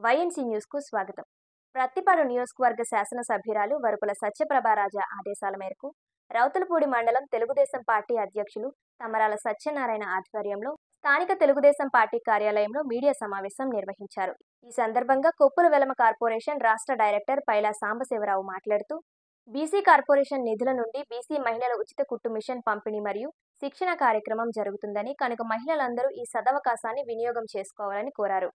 YNC న్యూస్కు స్వాగతం. ప్రత్తిపాడు నియోజకవర్గ శాసనసభ్యురాలు వరుపుల సత్యప్రభారాజా ఆదేశాల మేరకు రౌతులపూడి మండలం తెలుగుదేశం పార్టీ అధ్యక్షులు తమరాల సత్యనారాయణ ఆధ్వర్యంలో స్థానిక తెలుగుదేశం పార్టీ కార్యాలయంలో మీడియా సమావేశం నిర్వహించారు. ఈ సందర్భంగా కొప్పుల వెలమ కార్పొరేషన్ రాష్ట్ర డైరెక్టర్ పైలా సాంబశివరావు మాట్లాడుతూ, బీసీ కార్పొరేషన్ నిధుల నుండి బీసీ మహిళల ఉచిత కుట్టు మిషన్ పంపిణీ మరియు శిక్షణ కార్యక్రమం జరుగుతుందని, కనుక మహిళలందరూ ఈ సదవకాశాన్ని వినియోగం చేసుకోవాలని కోరారు.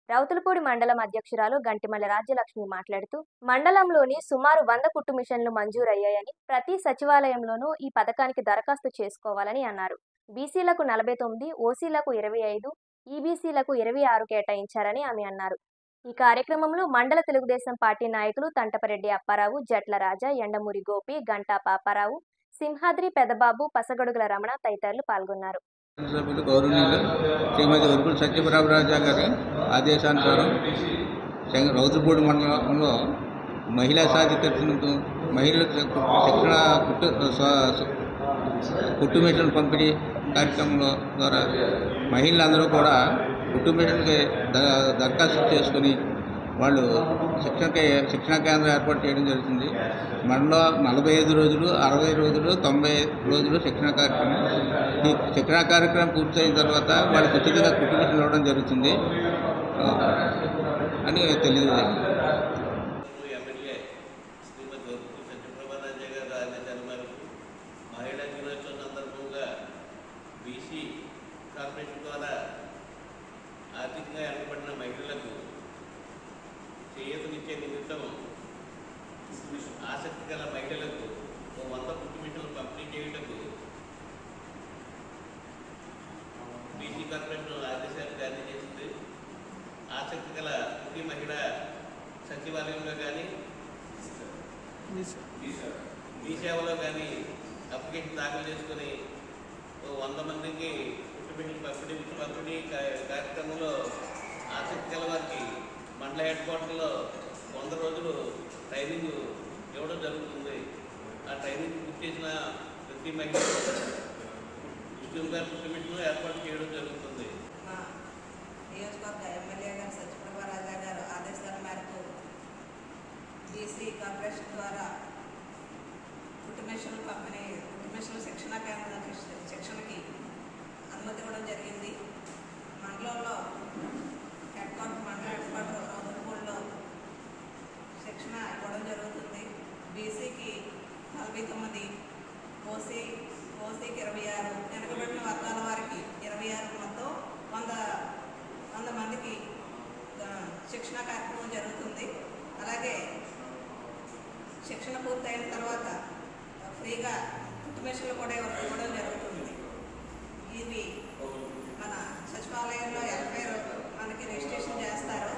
రౌతులపూడి మండలం అధ్యక్షురాలు గంటిమల్ల రాజ్యలక్ష్మి మాట్లాడుతూ, మండలంలోని సుమారు 100 కుట్టు మిషన్లు మంజూరయ్యాయని, ప్రతి సచివాలయంలోనూ ఈ పథకానికి దరఖాస్తు చేసుకోవాలని అన్నారు. బీసీలకు 49, ఓసీలకు 25, ఈబీసీలకు 26 కేటాయించారని ఆమె అన్నారు. ఈ కార్యక్రమంలో మండల తెలుగుదేశం పార్టీ నాయకులు తంటపరెడ్డి అప్పారావు, జట్ల రాజా, ఎండమూరి గోపి, గంటా పాపారావు, సింహాద్రి పెదబాబు, పసగడుగుల రమణ తదితరులు పాల్గొన్నారు. సభ్యులు గౌరవనీయులు శ్రీమతి వరుపుల సత్యప్రభారాజా గారి ఆదేశానుసారం రౌతులపూడి మండలంలో మహిళా సాధికారతను మహిళలకు శిక్షణ కుట్టు మిషన్ పంపిణీ కార్యక్రమంలో ద్వారా మహిళలందరూ కూడా కుట్టు మిషన్కి దరఖాస్తు చేసుకుని వాళ్ళు శిక్షణ కేంద్రం ఏర్పాటు చేయడం జరుగుతుంది. మనలో 45 రోజులు, 60 రోజులు, 90 రోజులు శిక్షణ కార్యక్రమం. ఈ శిక్షణ కార్యక్రమం పూర్తయిన తర్వాత వాళ్ళకి ఉచితంగా కుట్టు మిషన్ ఇవ్వడం జరుగుతుంది అని తెలియజేయాలి. ఎమ్మెల్యే శ్రీమతి వరుపుల సత్యప్రభారాజా గారి ఆదేశాల మేరకు మహిళా దినోత్సవం సందర్భంగా బీసీ కార్పొరేషన్ ద్వారా ఆర్థికంగా వెనుకబడిన మహిళలకు చేయూతనిచ్చే నిమిత్తం ఆసక్తి గల మహిళలకు 100 కుట్టు మిషన్లు పంపిణీ చేయుటకు బీసీ కార్పొరేషన్ ఆదేశాలు జారీ చేసింది. ఆసక్తి గల ప్రతి మహిళ సచివాలయంలో కానీ మీ సేవలో కానీ అప్లికేషన్ దాఖలు చేసుకుని 100 మందికి కుట్టు మిషన్లు పంపిణీ కార్యక్రమంలో ఆసక్తి గల వారికి మండల హెడ్ క్వార్టర్లో 100 రోజులు ట్రైనింగ్ ఇవ్వడం జరుగుతుంది. ఆ ట్రైనింగ్ పూర్తి చేసిన ప్రతి మహిళ ఉద్యోగ కుట్టు మిషన్లు ఏర్పాటు చేయడం జరుగుతుంది. నియోజకవర్గ ఎమ్మెల్యే గారు సత్యప్రభారాజా గారు ఆదేశాల మేరకు బీసీ కార్పొరేషన్ ద్వారా కుట్టు మిషన్లు పంపిణీ శిక్షణా కేంద్రం శిక్షణకి అనుమతి ఇవ్వడం జరిగింది. మండలంలో మండల హెడ్ క్వార్టర్ రౌతులపూడిలో శిక్షణ ఇవ్వడం జరుగుతుంది. బీసీకి 49, ఓసీకి 26, వెనుకబడిన వర్గాల వారికి 26, మొత్తం 100 మందికి శిక్షణ కార్యక్రమం జరుగుతుంది. అలాగే శిక్షణ పూర్తయిన తర్వాత ఫ్రీగా కుట్టు మిషన్లు కూడా ఇవ్వడం జరుగుతుంది. ఇవి మన సచివాలయంలో 80 మనకి రిజిస్ట్రేషన్ చేస్తారు.